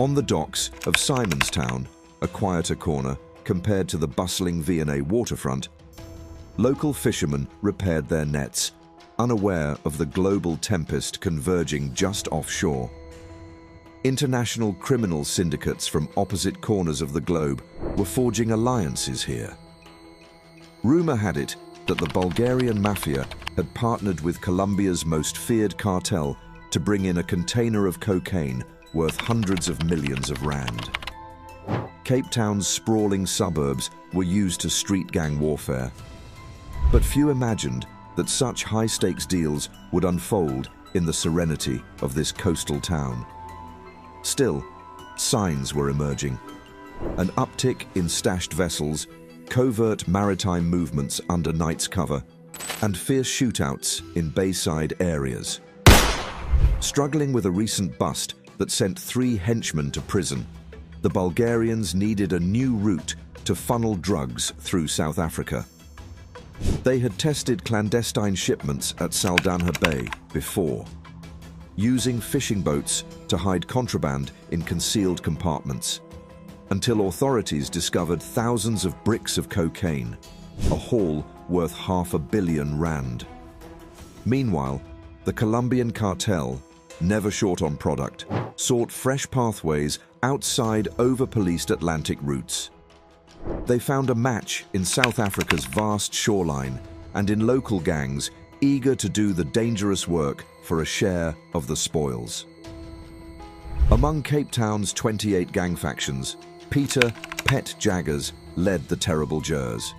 On the docks of Simonstown, a quieter corner compared to the bustling V&A waterfront, local fishermen repaired their nets, unaware of the global tempest converging just offshore. International criminal syndicates from opposite corners of the globe were forging alliances here. Rumor had it that the Bulgarian mafia had partnered with Colombia's most feared cartel to bring in a container of cocaine worth hundreds of millions of rand. Cape Town's sprawling suburbs were used to street gang warfare, but few imagined that such high-stakes deals would unfold in the serenity of this coastal town. Still, signs were emerging. An uptick in stashed vessels, covert maritime movements under night's cover, and fierce shootouts in bayside areas. Struggling with a recent bust that sent 3 henchmen to prison, the Bulgarians needed a new route to funnel drugs through South Africa. They had tested clandestine shipments at Saldanha Bay before, using fishing boats to hide contraband in concealed compartments, until authorities discovered thousands of bricks of cocaine, a haul worth $500 million. Meanwhile, the Colombian cartel, never short on product, sought fresh pathways outside over-policed Atlantic routes. They found a match in South Africa's vast shoreline and in local gangs eager to do the dangerous work for a share of the spoils. Among Cape Town's 28 gang factions, Peter "Pet" Jaggers led the terrible Jers.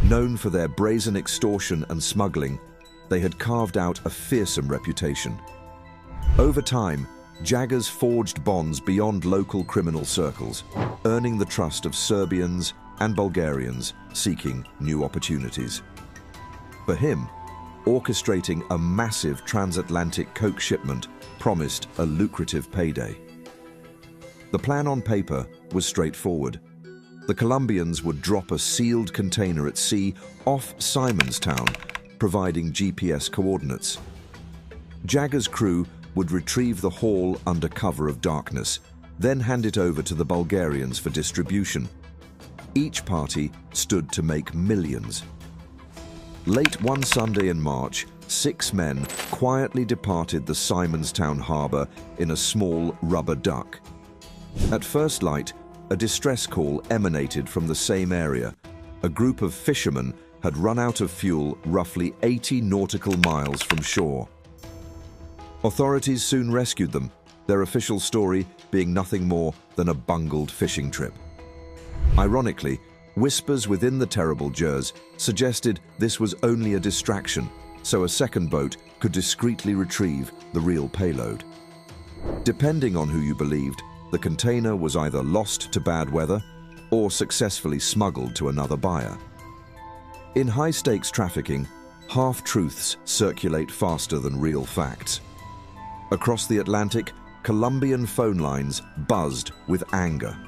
Known for their brazen extortion and smuggling, they had carved out a fearsome reputation. Over time, Jaggers forged bonds beyond local criminal circles, earning the trust of Serbians and Bulgarians seeking new opportunities. For him, orchestrating a massive transatlantic coke shipment promised a lucrative payday. The plan on paper was straightforward. The Colombians would drop a sealed container at sea off Simonstown, providing GPS coordinates. Jagger's crew would retrieve the haul under cover of darkness, then hand it over to the Bulgarians for distribution. Each party stood to make millions. Late one Sunday in March, 6 men quietly departed the Simonstown harbor in a small rubber duck. At first light, a distress call emanated from the same area. A group of fishermen had run out of fuel roughly 80 nautical miles from shore. Authorities soon rescued them, their official story being nothing more than a bungled fishing trip. Ironically, whispers within the terrible Jers suggested this was only a distraction, so a second boat could discreetly retrieve the real payload. Depending on who you believed, the container was either lost to bad weather or successfully smuggled to another buyer. In high-stakes trafficking, half-truths circulate faster than real facts. Across the Atlantic, Colombian phone lines buzzed with anger.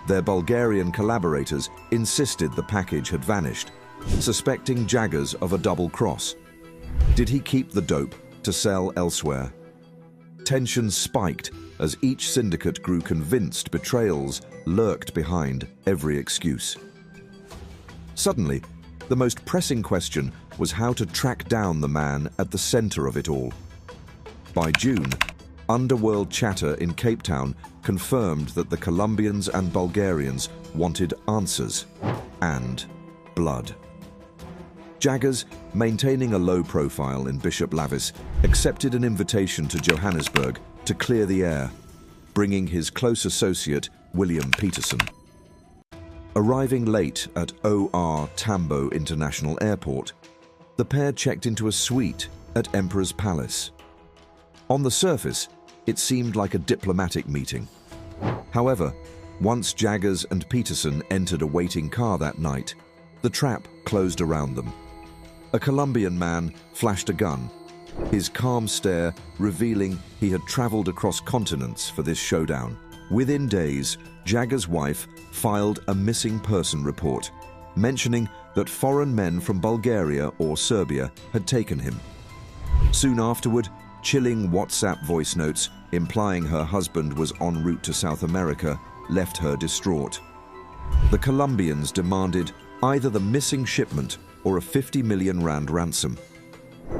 Their Bulgarian collaborators insisted the package had vanished, suspecting Jaggers of a double cross. Did he keep the dope to sell elsewhere? Tensions spiked as each syndicate grew convinced betrayals lurked behind every excuse. Suddenly, the most pressing question was how to track down the man at the center of it all. By June, underworld chatter in Cape Town confirmed that the Colombians and Bulgarians wanted answers and blood. Jaggers, maintaining a low profile in Bishop Lavis, accepted an invitation to Johannesburg to clear the air, bringing his close associate, William Peterson. Arriving late at OR Tambo International Airport, the pair checked into a suite at Emperor's Palace. On the surface, it seemed like a diplomatic meeting. However, once Jaggers and Peterson entered a waiting car that night, the trap closed around them. A Colombian man flashed a gun, his calm stare revealing he had traveled across continents for this showdown. Within days, Jagger's wife filed a missing person report, mentioning that foreign men from Bulgaria or Serbia had taken him. Soon afterward, chilling WhatsApp voice notes implying her husband was en route to South America left her distraught. The Colombians demanded either the missing shipment or a 50 million rand ransom.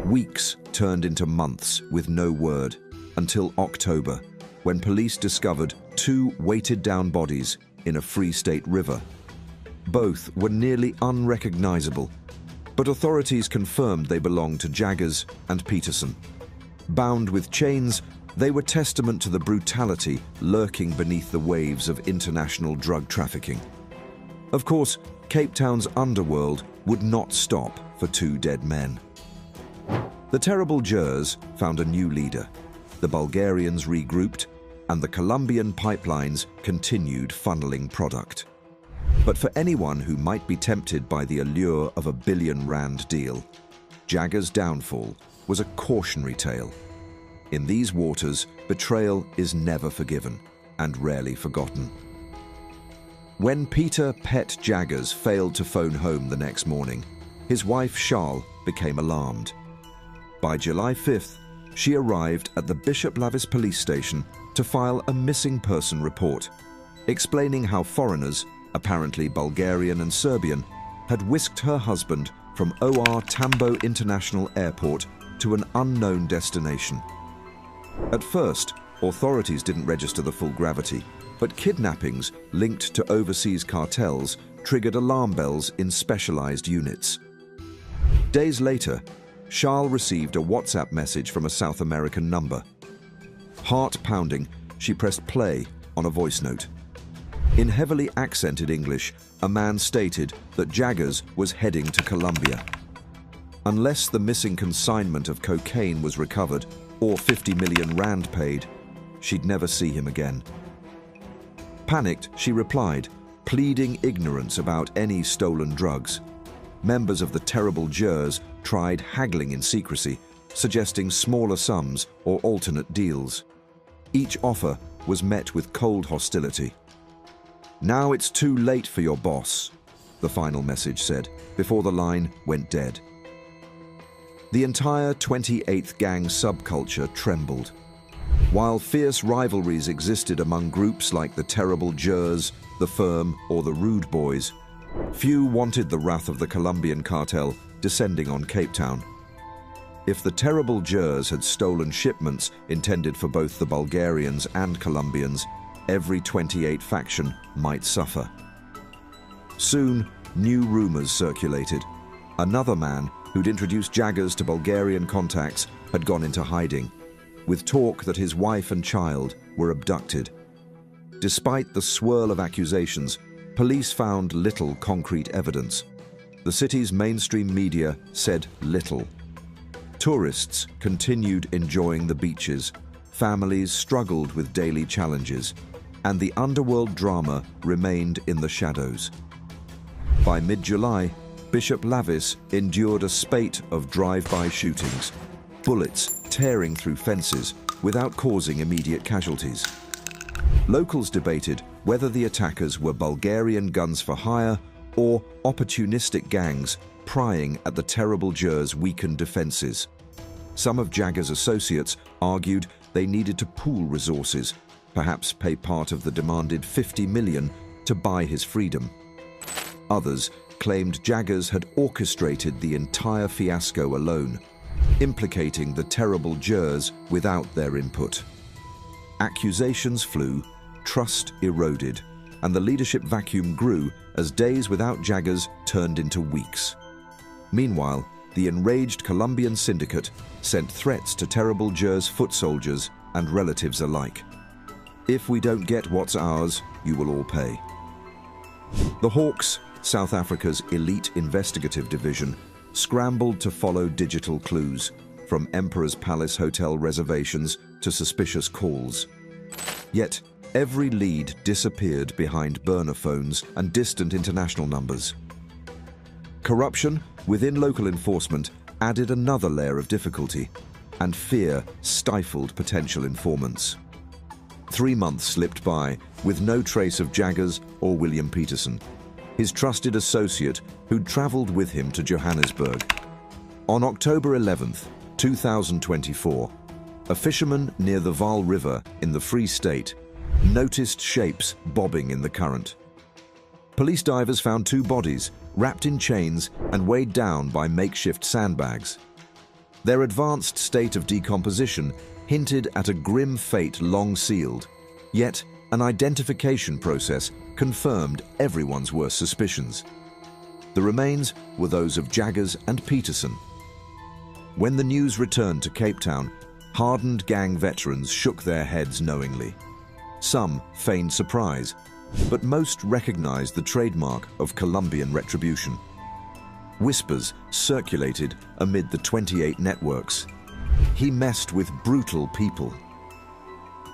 Weeks turned into months with no word, until October, when police discovered 2 weighted-down bodies in a Free State river. Both were nearly unrecognizable, but authorities confirmed they belonged to Jaggers and Peterson. Bound with chains, they were testament to the brutality lurking beneath the waves of international drug trafficking. Of course, Cape Town's underworld would not stop for 2 dead men. The terrible Jers found a new leader. The Bulgarians regrouped, and the Colombian pipelines continued funneling product. But for anyone who might be tempted by the allure of a R1 billion deal, Jagger's downfall was a cautionary tale. In these waters, betrayal is never forgiven and rarely forgotten. When Peter Pet Jaggers failed to phone home the next morning, his wife Charles became alarmed. By July 5th, she arrived at the Bishop Lavis police station to file a missing person report, explaining how foreigners, apparently Bulgarian and Serbian, had whisked her husband from OR Tambo International Airport to an unknown destination. At first, authorities didn't register the full gravity, but kidnappings linked to overseas cartels triggered alarm bells in specialized units. Days later, Charles received a WhatsApp message from a South American number. Heart pounding, she pressed play on a voice note. In heavily accented English, a man stated that Jaggers was heading to Colombia. Unless the missing consignment of cocaine was recovered or 50 million rand paid, she'd never see him again. Panicked, she replied, pleading ignorance about any stolen drugs. Members of the terrible Jers tried haggling in secrecy, suggesting smaller sums or alternate deals. Each offer was met with cold hostility. "Now it's too late for your boss," the final message said, before the line went dead. The entire 28th Gang subculture trembled. While fierce rivalries existed among groups like the Terrible Jers, the Firm, or the Rude Boys, few wanted the wrath of the Colombian cartel descending on Cape Town. If the Terrible Jers had stolen shipments intended for both the Bulgarians and Colombians, every 28 faction might suffer. Soon, new rumors circulated. Another man who'd introduced Jaggers to Bulgarian contacts had gone into hiding, with talk that his wife and child were abducted. Despite the swirl of accusations, police found little concrete evidence. The city's mainstream media said little. Tourists continued enjoying the beaches, families struggled with daily challenges, and the underworld drama remained in the shadows. By mid-July, Bishop Lavis endured a spate of drive-by shootings, bullets tearing through fences without causing immediate casualties. Locals debated whether the attackers were Bulgarian guns for hire or opportunistic gangs prying at the terrible Jers' weakened defenses. Some of Jagger's associates argued they needed to pool resources, perhaps pay part of the demanded 50 million to buy his freedom. Others claimed Jaggers had orchestrated the entire fiasco alone, implicating the terrible Jers without their input. Accusations flew, trust eroded, and the leadership vacuum grew as days without Jaggers turned into weeks. Meanwhile, the enraged Colombian syndicate sent threats to terrible Jers' foot soldiers and relatives alike. "If we don't get what's ours, you will all pay." The Hawks, South Africa's elite investigative division, scrambled to follow digital clues, from Emperor's Palace hotel reservations to suspicious calls. Yet, every lead disappeared behind burner phones and distant international numbers. Corruption within local enforcement added another layer of difficulty, and fear stifled potential informants. 3 months slipped by with no trace of Jaggers or William Peterson, his trusted associate who'd traveled with him to Johannesburg. On October 11th, 2024, A fisherman near the Vaal River in the Free State noticed shapes bobbing in the current. Police divers found 2 bodies, wrapped in chains and weighed down by makeshift sandbags. Their advanced state of decomposition hinted at a grim fate long sealed, yet an identification process confirmed everyone's worst suspicions. The remains were those of Jaggers and Peterson. When the news returned to Cape Town, hardened gang veterans shook their heads knowingly. Some feigned surprise, but most recognized the trademark of Colombian retribution. Whispers circulated amid the 28 networks. He messed with brutal people.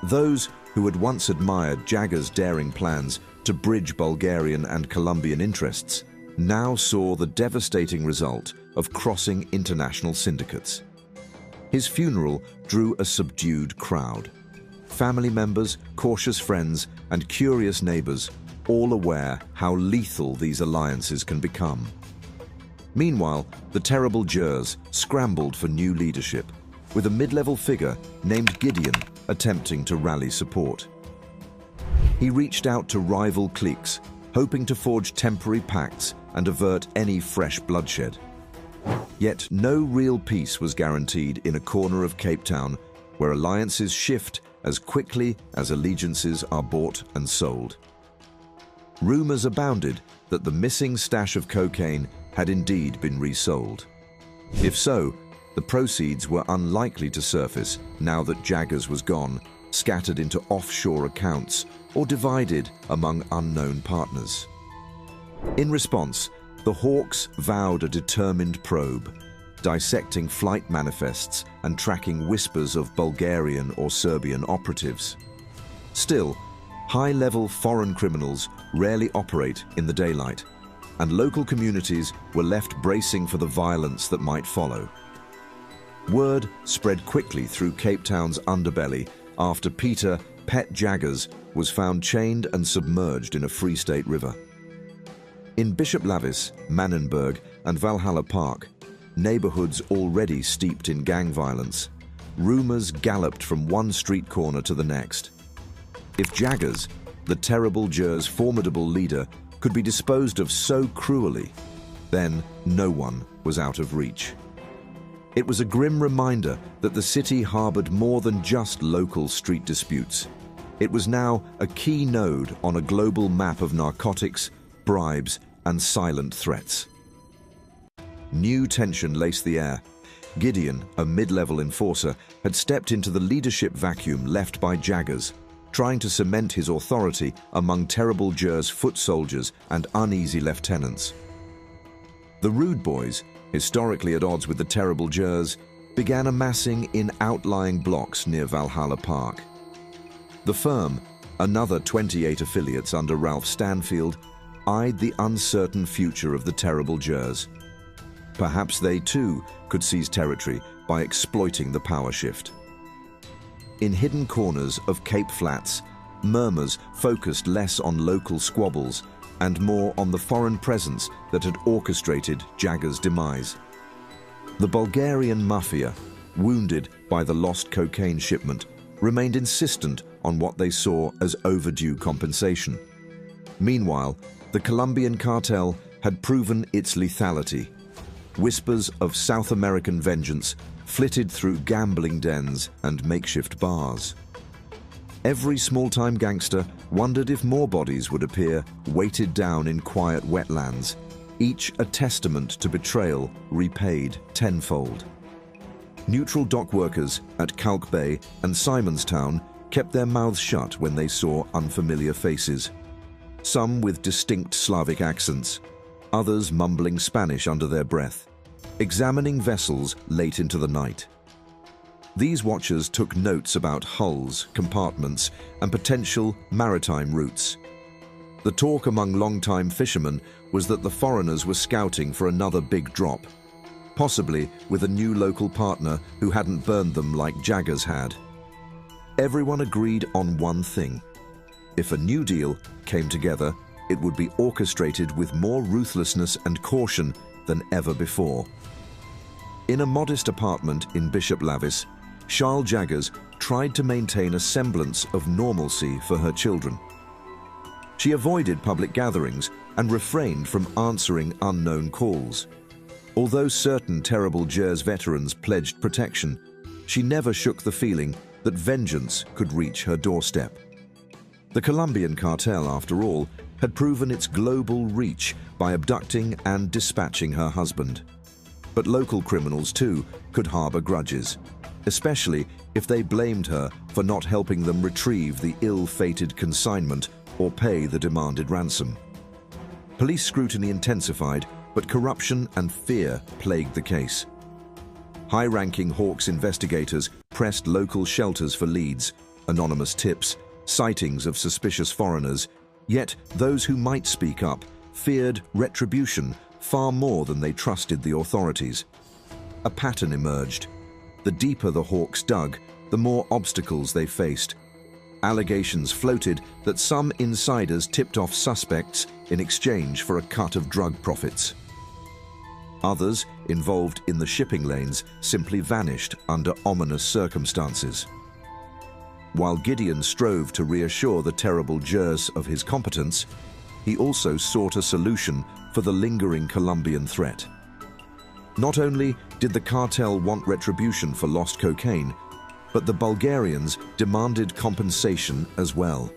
Those who had once admired Jagger's daring plans to bridge Bulgarian and Colombian interests now saw the devastating result of crossing international syndicates. His funeral drew a subdued crowd. Family members, cautious friends, and curious neighbors, all aware how lethal these alliances can become. Meanwhile, the terrible Jers scrambled for new leadership, with a mid-level figure named Gideon attempting to rally support. He reached out to rival cliques, hoping to forge temporary pacts and avert any fresh bloodshed. Yet no real peace was guaranteed in a corner of Cape Town where alliances shift as quickly as allegiances are bought and sold. Rumors abounded that the missing stash of cocaine had indeed been resold. If so, the proceeds were unlikely to surface now that Jaggers was gone, scattered into offshore accounts or divided among unknown partners. In response, the Hawks vowed a determined probe, dissecting flight manifests and tracking whispers of Bulgarian or Serbian operatives. Still, high-level foreign criminals rarely operate in the daylight, and local communities were left bracing for the violence that might follow. Word spread quickly through Cape Town's underbelly after Peter "Pet" Jaggers was found chained and submerged in a Free State river. In Bishop Lavis, Mannenberg, and Valhalla Park, neighborhoods already steeped in gang violence, rumors galloped from one street corner to the next. If Jaggers, the terrible Jers' formidable leader, could be disposed of so cruelly, then no one was out of reach. It was a grim reminder that the city harbored more than just local street disputes. It was now a key node on a global map of narcotics, bribes, and silent threats. New tension laced the air. Gideon, a mid-level enforcer, had stepped into the leadership vacuum left by Jaggers, trying to cement his authority among terrible Jers' foot soldiers and uneasy lieutenants. The Rude Boys, historically at odds with the terrible Jers, began amassing in outlying blocks near Valhalla Park. The firm, another 28 affiliates under Ralph Stanfield, eyed the uncertain future of the terrible Jers. Perhaps they too could seize territory by exploiting the power shift. In hidden corners of Cape Flats, murmurs focused less on local squabbles and more on the foreign presence that had orchestrated Jagger's demise. The Bulgarian mafia, wounded by the lost cocaine shipment, remained insistent on what they saw as overdue compensation. Meanwhile, the Colombian cartel had proven its lethality. Whispers of South American vengeance flitted through gambling dens and makeshift bars. Every small-time gangster wondered if more bodies would appear weighted down in quiet wetlands, each a testament to betrayal repaid tenfold. Neutral dock workers at Kalk Bay and Simonstown kept their mouths shut when they saw unfamiliar faces. Some with distinct Slavic accents, others mumbling Spanish under their breath, examining vessels late into the night. These watchers took notes about hulls, compartments, and potential maritime routes. The talk among long-time fishermen was that the foreigners were scouting for another big drop, possibly with a new local partner who hadn't burned them like Jaggers had. Everyone agreed on one thing. If a new deal came together, it would be orchestrated with more ruthlessness and caution than ever before. In a modest apartment in Bishop Lavis, Charles Jaggers tried to maintain a semblance of normalcy for her children. She avoided public gatherings and refrained from answering unknown calls. Although certain terrible Gers veterans pledged protection, she never shook the feeling that vengeance could reach her doorstep. The Colombian cartel, after all, had proven its global reach by abducting and dispatching her husband. But local criminals, too, could harbor grudges, especially if they blamed her for not helping them retrieve the ill-fated consignment or pay the demanded ransom. Police scrutiny intensified, but corruption and fear plagued the case. High-ranking Hawks investigators pressed local shelters for leads, anonymous tips, sightings of suspicious foreigners, yet those who might speak up feared retribution far more than they trusted the authorities. A pattern emerged. The deeper the Hawks dug, the more obstacles they faced. Allegations floated that some insiders tipped off suspects in exchange for a cut of drug profits. Others, involved in the shipping lanes, simply vanished under ominous circumstances. While Gideon strove to reassure the terrible Gers of his competence, he also sought a solution for the lingering Colombian threat. Not only did the cartel want retribution for lost cocaine, but the Bulgarians demanded compensation as well.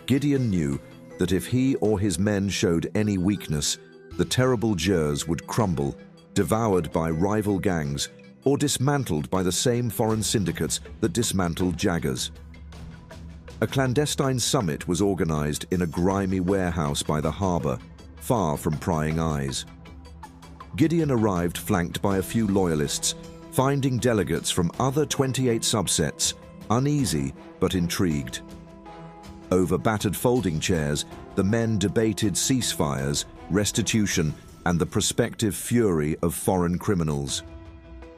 Gideon knew that if he or his men showed any weakness, the terrible Gers would crumble, devoured by rival gangs or dismantled by the same foreign syndicates that dismantled Jaggers. A clandestine summit was organized in a grimy warehouse by the harbor, far from prying eyes. Gideon arrived flanked by a few loyalists, finding delegates from other 28 subsets, uneasy but intrigued. Over battered folding chairs, the men debated ceasefires, restitution, and the prospective fury of foreign criminals.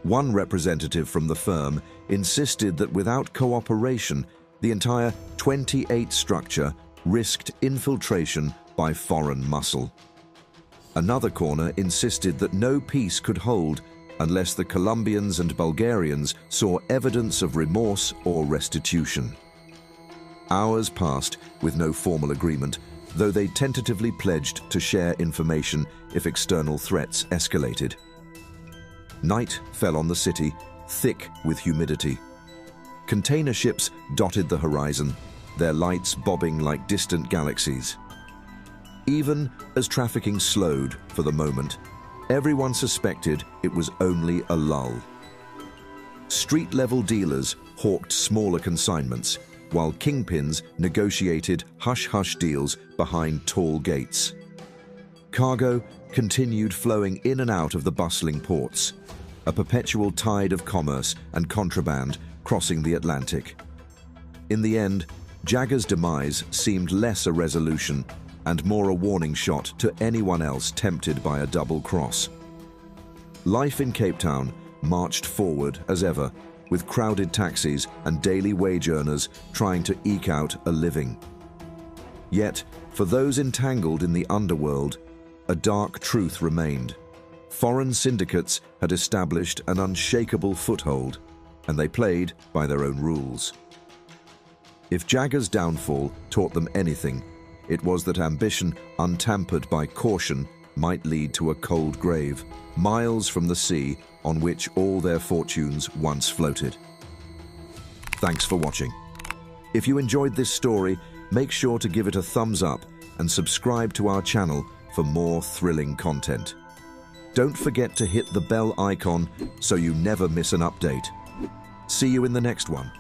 One representative from the firm insisted that without cooperation, the entire 28 structure risked infiltration by foreign muscle. Another corner insisted that no peace could hold unless the Colombians and Bulgarians saw evidence of remorse or restitution. Hours passed with no formal agreement, though they tentatively pledged to share information if external threats escalated. Night fell on the city, thick with humidity. Container ships dotted the horizon, their lights bobbing like distant galaxies. Even as trafficking slowed for the moment, everyone suspected it was only a lull. Street-level dealers hawked smaller consignments, while kingpins negotiated hush-hush deals behind tall gates. Cargo continued flowing in and out of the bustling ports, a perpetual tide of commerce and contraband crossing the Atlantic. In the end, Jagger's demise seemed less a resolution and more a warning shot to anyone else tempted by a double cross. Life in Cape Town marched forward as ever, with crowded taxis and daily wage earners trying to eke out a living. Yet, for those entangled in the underworld, a dark truth remained. Foreign syndicates had established an unshakable foothold, and they played by their own rules. If Jagger's downfall taught them anything, it was that ambition untampered by caution might lead to a cold grave, miles from the sea on which all their fortunes once floated. Thanks for watching. If you enjoyed this story, make sure to give it a thumbs up and subscribe to our channel for more thrilling content. Don't forget to hit the bell icon so you never miss an update. See you in the next one.